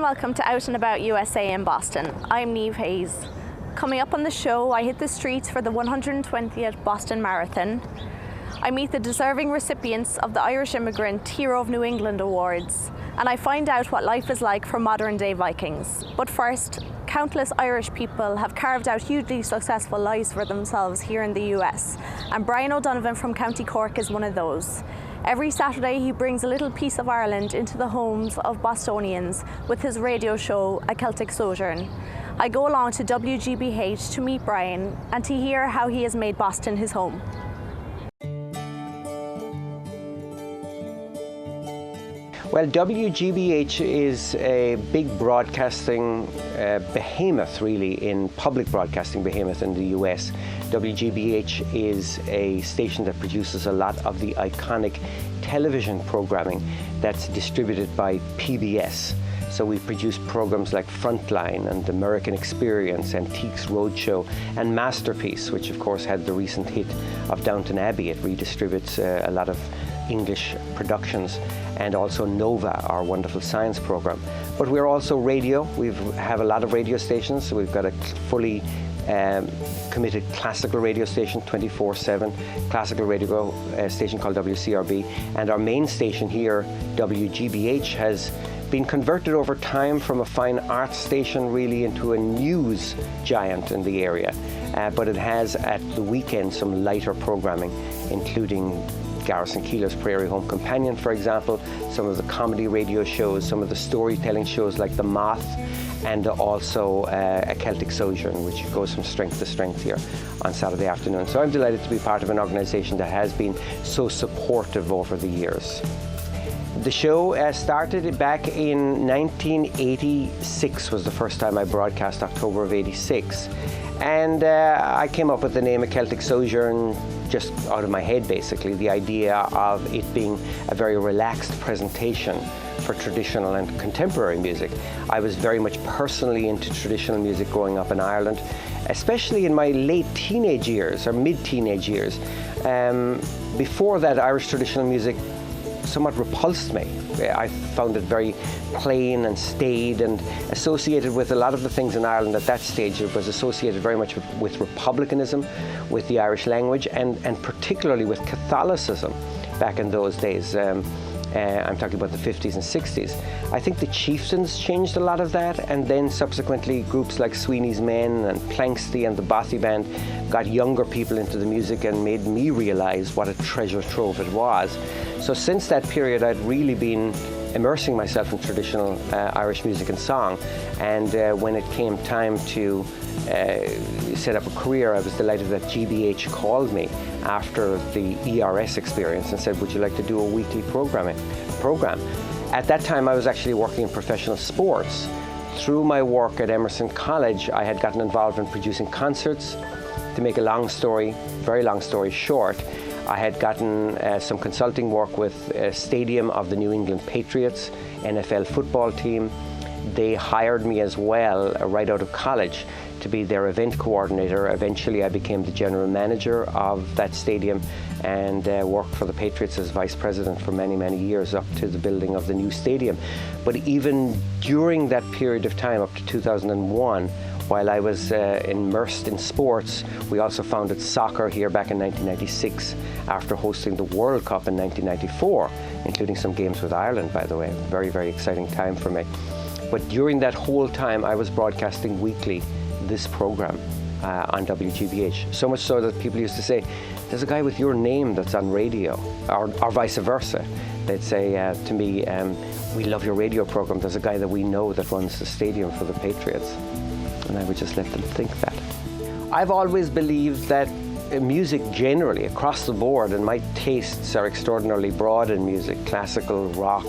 welcome to Out and About USA in Boston. I'm Niamh Hayes. Coming up on the show, I hit the streets for the 120th Boston Marathon. I meet the deserving recipients of the Irish Immigrant Hero of New England Awards, and I find out what life is like for modern-day Vikings. But first, countless Irish people have carved out hugely successful lives for themselves here in the US, and Brian O'Donovan from County Cork is one of those. Every Saturday he brings a little piece of Ireland into the homes of Bostonians with his radio show, A Celtic Sojourn. I go along to WGBH to meet Brian and to hear how he has made Boston his home. Well, WGBH is a big broadcasting behemoth, really, in public broadcasting behemoth in the US. WGBH is a station that produces a lot of the iconic television programming that's distributed by PBS. So we produce programs like Frontline and American Experience, Antiques Roadshow, and Masterpiece, which of course had the recent hit of Downton Abbey. It redistributes a lot of English productions, and also Nova, our wonderful science program. But we're also radio. We have a lot of radio stations. So we've got a fully committed classical radio station, 24/7 classical radio station called WCRB. And our main station here, WGBH, has been converted over time from a fine arts station really into a news giant in the area. But it has at the weekend some lighter programming, including Garrison Keillor's Prairie Home Companion, for example, some of the comedy radio shows, some of the storytelling shows like The Moth, and also A Celtic Sojourn, which goes from strength to strength here on Saturday afternoon. So I'm delighted to be part of an organization that has been so supportive over the years. The show started back in 1986, was the first time I broadcast, October of '86. And I came up with the name A Celtic Sojourn just out of my head, basically. The idea of it being a very relaxed presentation for traditional and contemporary music. I was very much personally into traditional music growing up in Ireland, especially in my late teenage years or mid-teenage years. Before that, Irish traditional music somewhat repulsed me. I found it very plain and staid and associated with a lot of the things in Ireland at that stage. It was associated very much with republicanism, with the Irish language, and particularly with Catholicism back in those days. I'm talking about the 50s and 60s. I think the Chieftains changed a lot of that, and then subsequently groups like Sweeney's Men and Planxty and the Bothy Band got younger people into the music and made me realize what a treasure trove it was. So since that period, I'd really been immersing myself in traditional Irish music and song. And when it came time to set up a career, I was delighted that GBH called me after the ERS experience and said, would you like to do a weekly program? At that time, I was actually working in professional sports. Through my work at Emerson College, I had gotten involved in producing concerts. To make a very long story short, I had gotten some consulting work with Stadium of the New England Patriots, NFL football team. They hired me as well right out of college to be their event coordinator. Eventually I became the general manager of that stadium and worked for the Patriots as vice president for many, many years up to the building of the new stadium. But even during that period of time, up to 2001, while I was immersed in sports, we also founded soccer here back in 1996 after hosting the World Cup in 1994, including some games with Ireland, by the way. Very, very exciting time for me. But during that whole time, I was broadcasting weekly this program on WGBH. So much so that people used to say, there's a guy with your name that's on radio, or vice versa. They'd say to me, we love your radio program. There's a guy that we know that runs the stadium for the Patriots. And I would just let them think that. I've always believed that music generally, across the board, and my tastes are extraordinarily broad in music, classical, rock,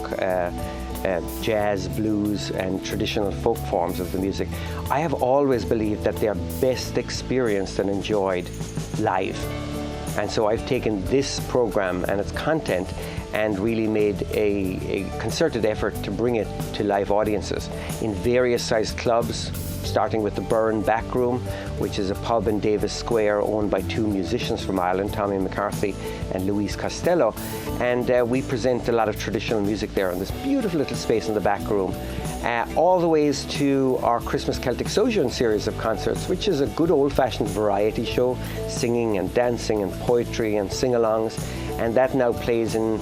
jazz, blues, and traditional folk forms of the music. I have always believed that they are best experienced and enjoyed live. And so I've taken this program and its content and really made a concerted effort to bring it to live audiences in various sized clubs, starting with the Burn Back Room, which is a pub in Davis Square owned by two musicians from Ireland, Tommy McCarthy and Louise Costello. And we present a lot of traditional music there in this beautiful little space in the back room. all the ways to our Christmas Celtic Sojourn series of concerts, which is a good old-fashioned variety show, singing and dancing and poetry and sing-alongs, and that now plays in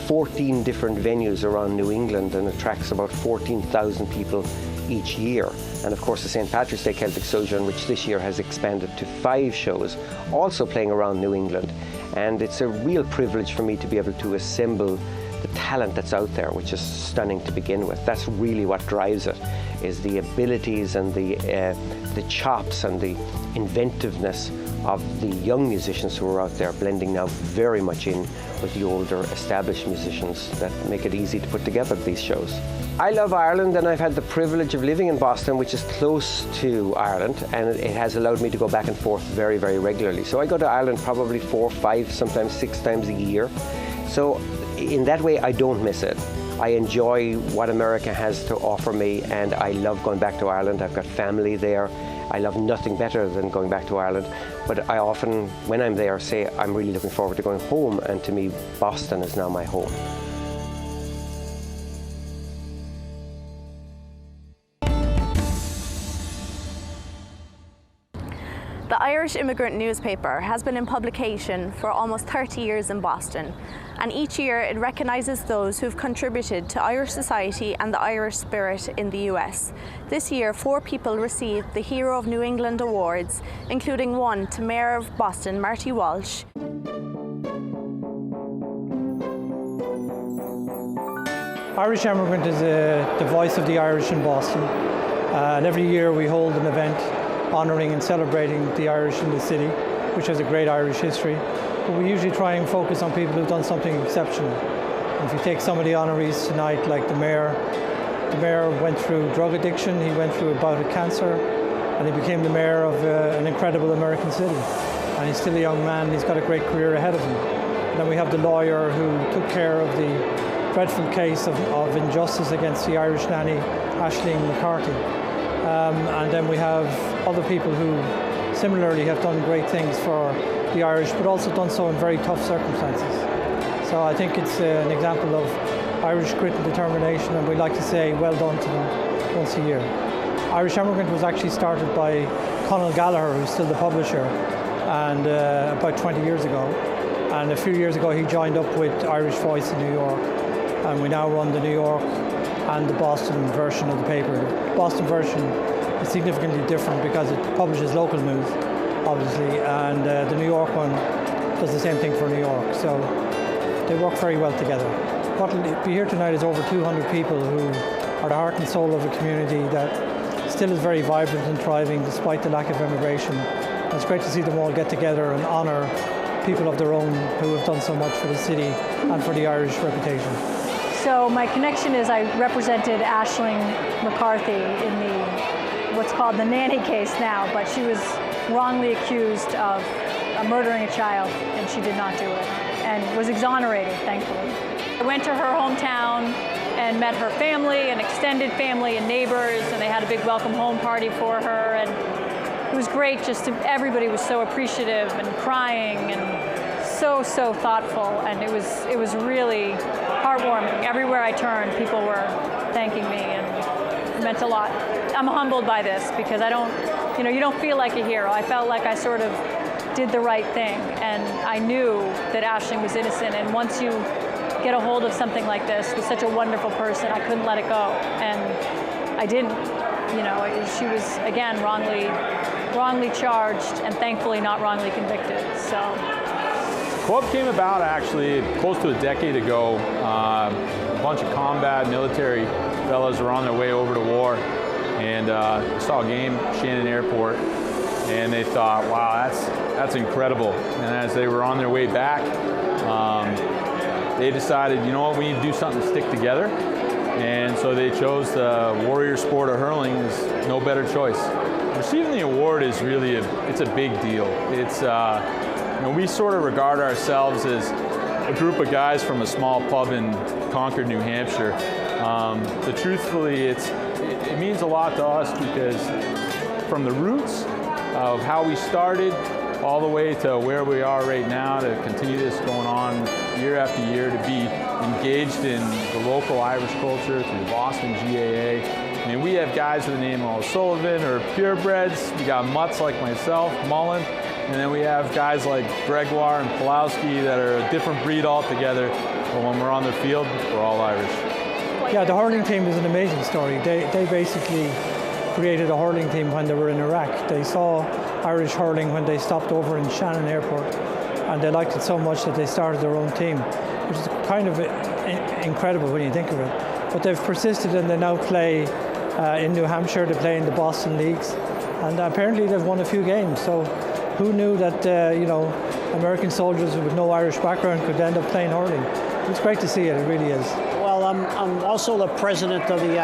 14 different venues around New England and attracts about 14,000 people each year. And of course the St. Patrick's Day Celtic Sojourn, which this year has expanded to 5 shows, also playing around New England. And it's a real privilege for me to be able to assemble the talent that's out there, which is stunning to begin with. That's really what drives it, is the abilities and the chops and the inventiveness of the young musicians who are out there, blending now very much in with the older established musicians that make it easy to put together these shows. I love Ireland, and I've had the privilege of living in Boston, which is close to Ireland, and it has allowed me to go back and forth very, very regularly. So I go to Ireland probably 4, 5, sometimes 6 times a year. So in that way, I don't miss it. I enjoy what America has to offer me, and I love going back to Ireland. I've got family there. I love nothing better than going back to Ireland. But I often, when I'm there, say I'm really looking forward to going home, and to me, Boston is now my home. The Irish Immigrant newspaper has been in publication for almost 30 years in Boston, and each year it recognises those who've contributed to Irish society and the Irish spirit in the US. This year, 4 people received the Hero of New England Awards, including one to Mayor of Boston, Marty Walsh. Irish Immigrant is the voice of the Irish in Boston, and every year we hold an event honouring and celebrating the Irish in the city, which has a great Irish history. But we usually try and focus on people who've done something exceptional. And if you take some of the honorees tonight, like the mayor went through drug addiction, he went through a bout of cancer, and he became the mayor of an incredible American city. And he's still a young man, and he's got a great career ahead of him. And then we have the lawyer who took care of the dreadful case of injustice against the Irish nanny, Aisling McCarthy. And then we have other people who similarly have done great things for the Irish, but also done so in very tough circumstances. So I think it's an example of Irish grit and determination, and we like to say well done to them once a year. Irish Immigrant was actually started by Conall Gallagher, who's still the publisher, and about 20 years ago. And a few years ago he joined up with Irish Voice in New York, and we now run the New York and the Boston version of the paper. The Boston version is significantly different because it publishes local news, obviously, and the New York one does the same thing for New York. So they work very well together. What will be here tonight is over 200 people who are the heart and soul of a community that still is very vibrant and thriving despite the lack of immigration. And it's great to see them all get together and honour people of their own who have done so much for the city and for the Irish reputation. So my connection is I represented Aisling McCarthy in what's called the nanny case now, but she was wrongly accused of murdering a child, and she did not do it, and was exonerated, thankfully. I went to her hometown and met her family and extended family and neighbors, and they had a big welcome home party for her, and it was great. Everybody was so appreciative and crying and so thoughtful, and it was really heartwarming. Everywhere I turned, people were thanking me, and it meant a lot. I'm humbled by this because you don't feel like a hero. I felt like I sort of did the right thing, and I knew that Aisling was innocent, and once you get a hold of something like this with such a wonderful person, I couldn't let it go, and I didn't. She was, again, wrongly charged, and thankfully not wrongly convicted. So. Club came about actually close to a decade ago. A bunch of combat military fellows were on their way over to war, and saw a game at Shannon Airport, and they thought, wow, that's incredible. And as they were on their way back, they decided, you know what, we need to do something to stick together. And so they chose the warrior sport of hurling as no better choice. Receiving the award is really it's a big deal. It's we sort of regard ourselves as a group of guys from a small pub in Concord, New Hampshire. But truthfully, it means a lot to us because from the roots of how we started all the way to where we are right now, to continue this going on year after year, to be engaged in the local Irish culture through the Boston GAA, mean, we have guys with the name of Sullivan or purebreds. We got mutts like myself, Mullen, and then we have guys like Gregoire and Pulowski that are a different breed altogether. But when we're on the field, we're all Irish. Yeah, the hurling team is an amazing story. They basically created a hurling team when they were in Iraq. They saw Irish hurling when they stopped over in Shannon Airport, and they liked it so much that they started their own team, which is kind of incredible when you think of it. But they've persisted, and they now play in New Hampshire. They play in the Boston leagues, and apparently they've won a few games. So who knew that American soldiers with no Irish background could end up playing hurling? It's great to see it. It really is. Well, I'm also the president of the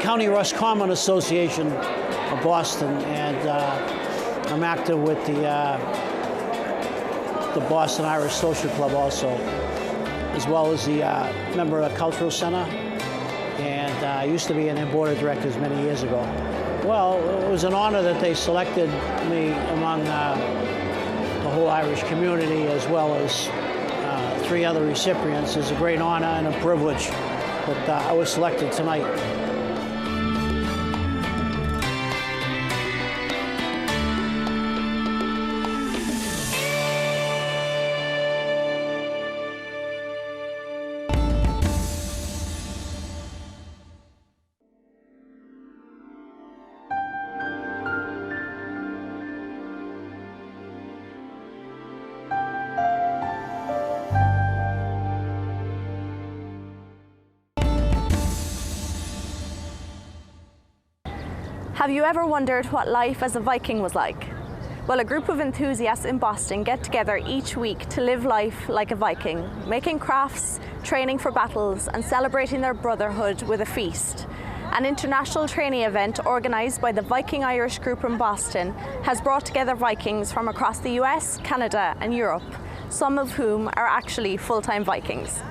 County Roscommon Association of Boston, and I'm active with the Boston Irish Social Club also, as well as the member of the Cultural Center, and I used to be in their board of directors many years ago. Well, it was an honor that they selected me among the whole Irish community, as well as 3 other recipients. It's a great honor and a privilege that I was selected tonight. Have you ever wondered what life as a Viking was like? Well, a group of enthusiasts in Boston get together each week to live life like a Viking, making crafts, training for battles, and celebrating their brotherhood with a feast. An international training event organised by the Viking Irish group in Boston has brought together Vikings from across the US, Canada, and Europe, some of whom are actually full-time Vikings.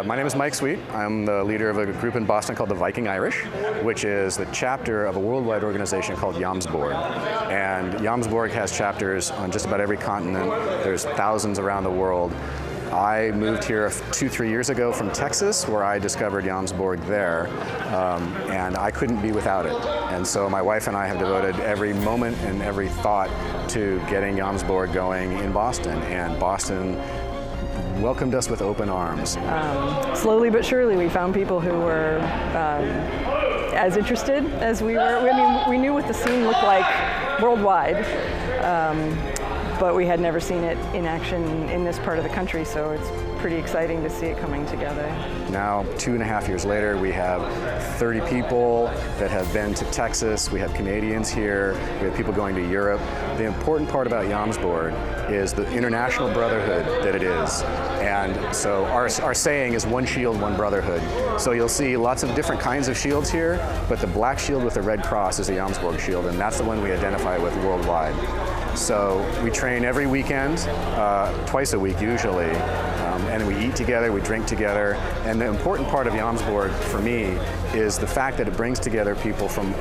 My name is Mike Sweet. I'm the leader of a group in Boston called the Viking Irish, which is the chapter of a worldwide organization called Jomsborg. And Jomsborg has chapters on just about every continent. There's thousands around the world. I moved here 2-3 years ago from Texas, where I discovered Jomsborg there, and I couldn't be without it. And so my wife and I have devoted every moment and every thought to getting Jomsborg going in Boston, and Boston welcomed us with open arms. Slowly but surely we found people who were as interested as we were. I mean, we knew what the scene looked like worldwide, but we had never seen it in action in this part of the country, so it's pretty exciting to see it coming together. Now, 2.5 years later, we have 30 people that have been to Texas. We have Canadians here. We have people going to Europe. The important part about Jomsborg is the international brotherhood that it is. And so our saying is one shield, one brotherhood. So you'll see lots of different kinds of shields here, but the black shield with the red cross is the Jomsborg shield, and that's the one we identify with worldwide. So we train every weekend, twice a week usually, and we eat together, we drink together. And the important part of Jomsborg for me is the fact that it brings together people from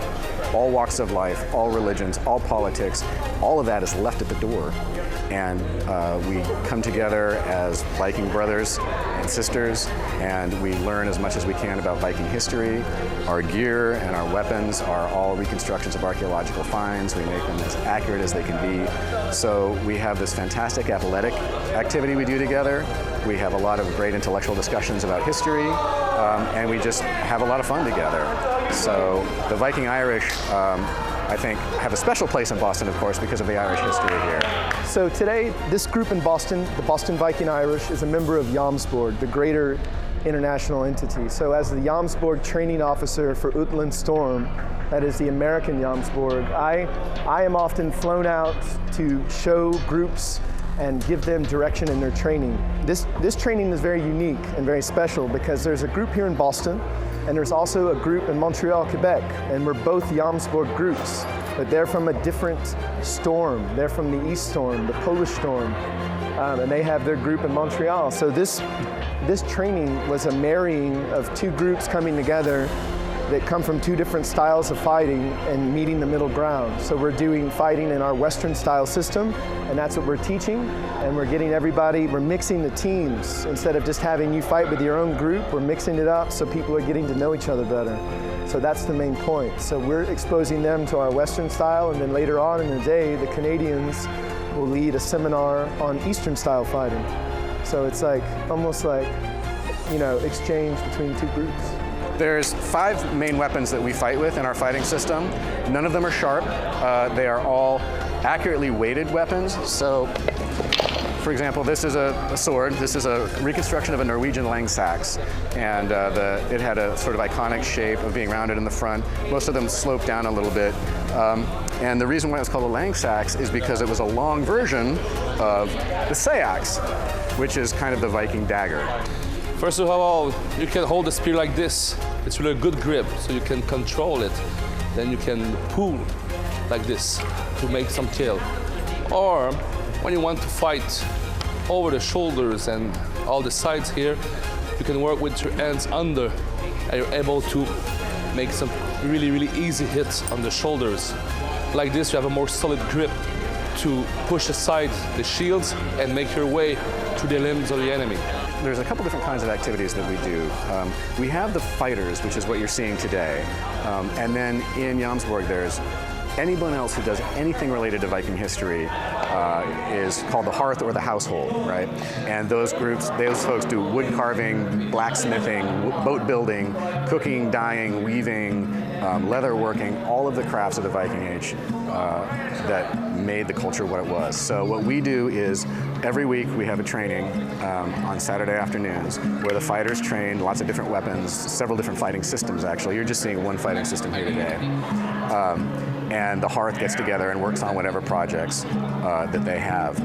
all walks of life, all religions, all politics. All of that is left at the door. And we come together as Viking brothers and sisters, and we learn as much as we can about Viking history. Our gear and our weapons are all reconstructions of archaeological finds. We make them as accurate as they can be. So we have this fantastic athletic activity we do together. We have a lot of great intellectual discussions about history, and we just have a lot of fun together. So the Viking Irish, I think, have a special place in Boston, of course, because of the Irish history here. So today, this group in Boston, the Boston Viking Irish, is a member of Jomsborg, the greater international entity. So as the Jomsborg training officer for Utland Storm, that is the American Jomsborg, I am often flown out to show groups and give them direction in their training. This training is very unique and very special because there's a group here in Boston, and there's also a group in Montreal, Quebec, and we're both Jomsborg groups, but they're from a different storm. They're from the East Storm, the Polish Storm, and they have their group in Montreal. So this training was a marrying of two groups coming together that come from two different styles of fighting and meeting the middle ground. So we're doing fighting in our Western style system, and that's what we're teaching. And we're getting everybody, we're mixing the teams. Instead of just having you fight with your own group, we're mixing it up so people are getting to know each other better. So that's the main point. So we're exposing them to our Western style, and then later on in the day, the Canadians will lead a seminar on Eastern style fighting. So it's like, almost like, you know, exchange between two groups. There's 5 main weapons that we fight with in our fighting system. None of them are sharp. They are all accurately weighted weapons. So, for example, this is a sword. This is a reconstruction of a Norwegian langsax. And it had a sort of iconic shape of being rounded in the front. Most of them slope down a little bit. And the reason why it's called a langsax is because it was a long version of the sayax, which is kind of the Viking dagger. First of all, you can hold the spear like this. It's really a good grip, so you can control it. Then you can pull like this to make some tail. Or when you want to fight over the shoulders and all the sides here, you can work with your hands under, and you're able to make some really, really easy hits on the shoulders. Like this, you have a more solid grip to push aside the shields and make your way to the limbs of the enemy. There's a couple different kinds of activities that we do. We have the fighters, which is what you're seeing today. And then in Jomsborg, there's anyone else who does anything related to Viking history is called the hearth or the household, right? And those groups, those folks do wood carving, blacksmithing, boat building, cooking, dyeing, weaving, leather working, all of the crafts of the Viking Age that made the culture what it was. So what we do is every week we have a training on Saturday afternoons where the fighters train lots of different weapons, several different fighting systems actually. You're just seeing one fighting system here today. And the hearth gets together and works on whatever projects that they have.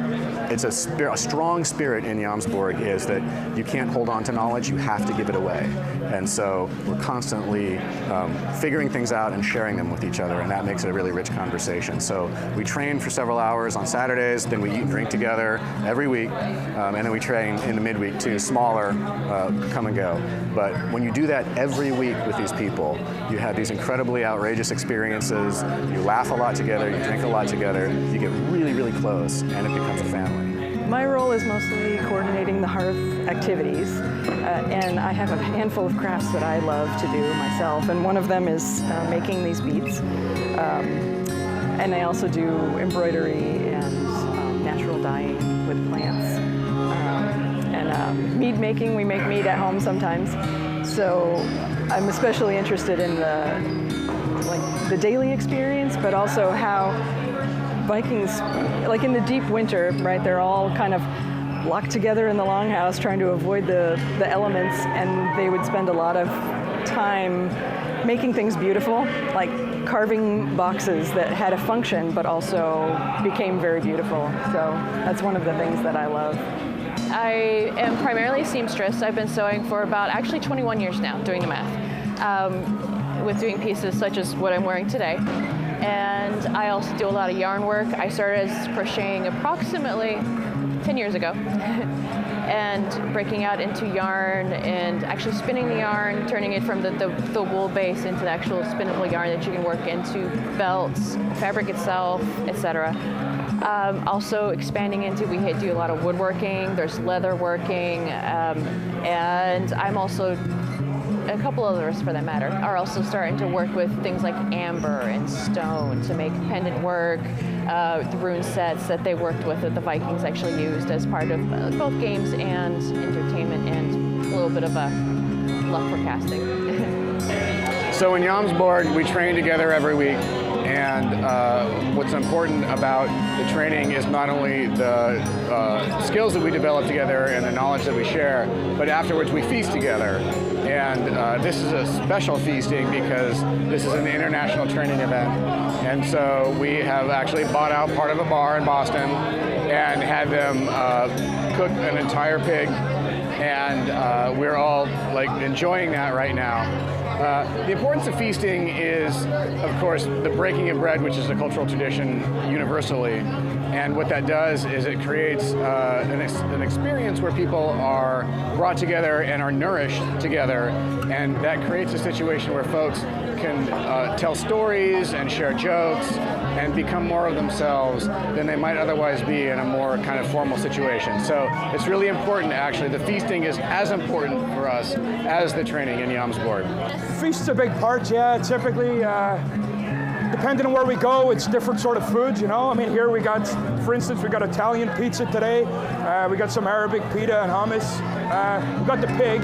It's a strong spirit in Jomsborg is that you can't hold on to knowledge, you have to give it away. And so we're constantly figuring things out and sharing them with each other, and that makes it a really rich conversation. So we train for several hours on Saturdays, then we eat and drink together every week, and then we train in the midweek too, smaller, come and go. But when you do that every week with these people, you have these incredibly outrageous experiences, you laugh a lot together, you drink a lot together, you get really, really close, and it becomes a family. My role is mostly coordinating the hearth activities, and I have a handful of crafts that I love to do myself, and one of them is making these beads. And I also do embroidery and natural dyeing with plants. And mead making, we make mead at home sometimes. So I'm especially interested in the daily experience, but also how Vikings, like in the deep winter, right, they're all kind of locked together in the longhouse trying to avoid the elements, and they would spend a lot of time making things beautiful, like carving boxes that had a function but also became very beautiful. So that's one of the things that I love. I am primarily a seamstress. I've been sewing for about actually 21 years now, doing the math, with doing pieces such as what I'm wearing today. And I also do a lot of yarn work. I started as crocheting approximately 10 years ago and breaking out into yarn and actually spinning the yarn, turning it from the wool base into the actual spinnable yarn that you can work into belts, fabric itself, etc. Also expanding into, we do a lot of woodworking, there's leather working, and I'm also, a couple others for that matter, are also starting to work with things like amber and stone to make pendant work, the rune sets that they worked with that the Vikings actually used as part of both games and entertainment, and a little bit of a love for casting. So in Jomsborg, we train together every week. And what's important about the training is not only the skills that we develop together and the knowledge that we share, but afterwards we feast together. And this is a special feasting because this is an international training event. And so we have actually bought out part of a bar in Boston and had them cook an entire pig. And we're all enjoying that right now. The importance of feasting is, of course, the breaking of bread, which is a cultural tradition universally, And what that does is it creates an experience where people are brought together and are nourished together, and that creates a situation where folks can tell stories and share jokes and become more of themselves than they might otherwise be in a more kind of formal situation. So it's really important, actually. The feasting is as important for us as the training in Yams Board. Feast's a big part, yeah. Typically, depending on where we go, it's different sort of foods, you know. I mean, here we got, for instance, we got Italian pizza today. We got some Arabic pita and hummus. We got the pig.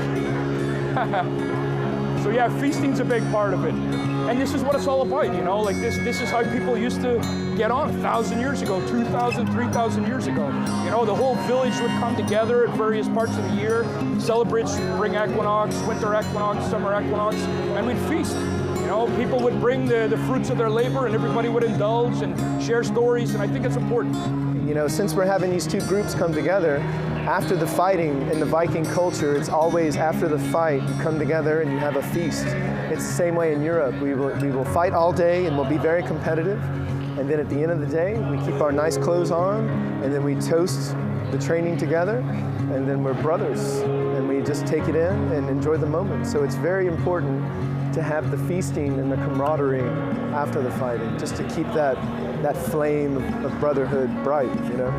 So yeah, feasting's a big part of it. And this is what it's all about, you know, like this is how people used to get on 1,000 years ago, 2,000, 3,000 years ago. You know, the whole village would come together at various parts of the year, celebrate spring equinox, winter equinox, summer equinox, and we'd feast. You know, people would bring the fruits of their labor and everybody would indulge and share stories, and I think it's important. You know, since we're having these two groups come together, after the fighting in the Viking culture, it's always after the fight, you come together and you have a feast. It's the same way in Europe. We will fight all day and we'll be very competitive. And then at the end of the day, we keep our nice clothes on and then we toast the training together. And then we're brothers and we just take it in and enjoy the moment. So it's very important to have the feasting and the camaraderie after the fighting, just to keep that flame of brotherhood bright, you know?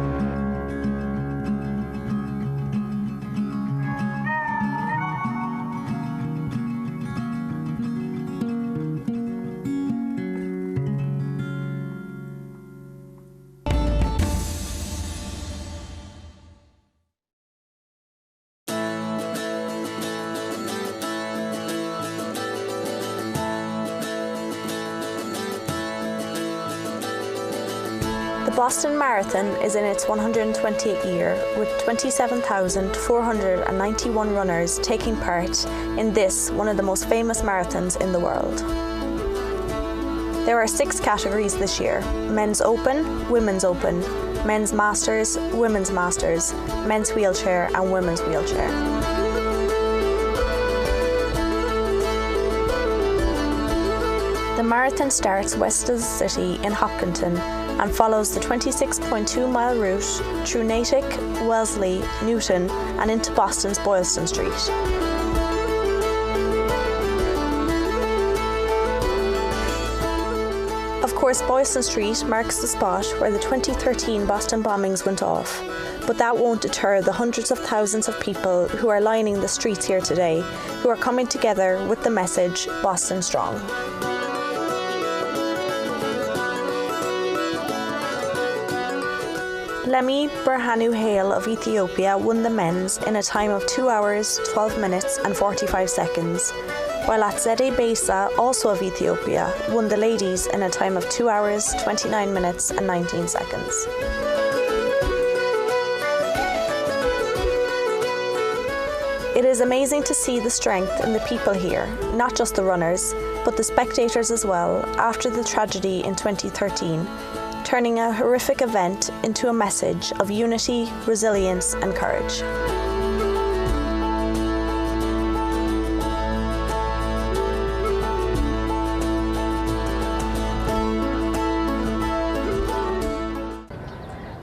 The Boston Marathon is in its 128th year, with 27,491 runners taking part in this, one of the most famous marathons in the world. There are 6 categories this year: Men's Open, Women's Open, Men's Masters, Women's Masters, Men's Wheelchair and Women's Wheelchair. The marathon starts west of the city in Hopkinton and follows the 26.2-mile route through Natick, Wellesley, Newton and into Boston's Boylston Street. Of course, Boylston Street marks the spot where the 2013 Boston bombings went off, but that won't deter the hundreds of thousands of people who are lining the streets here today, who are coming together with the message, Boston Strong. Lemi Berhanu Hale of Ethiopia won the men's in a time of 2 hours, 12 minutes and 45 seconds, while Atzede Besa, also of Ethiopia, won the ladies in a time of 2 hours, 29 minutes and 19 seconds. It is amazing to see the strength in the people here, not just the runners, but the spectators as well, after the tragedy in 2013, turning a horrific event into a message of unity, resilience and courage.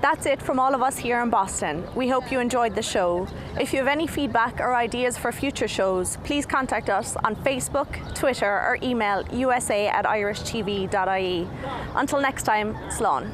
That's it from all of us here in Boston. We hope you enjoyed the show. If you have any feedback or ideas for future shows, please contact us on Facebook, Twitter or email usa@irishtv.ie. Until next time, slán.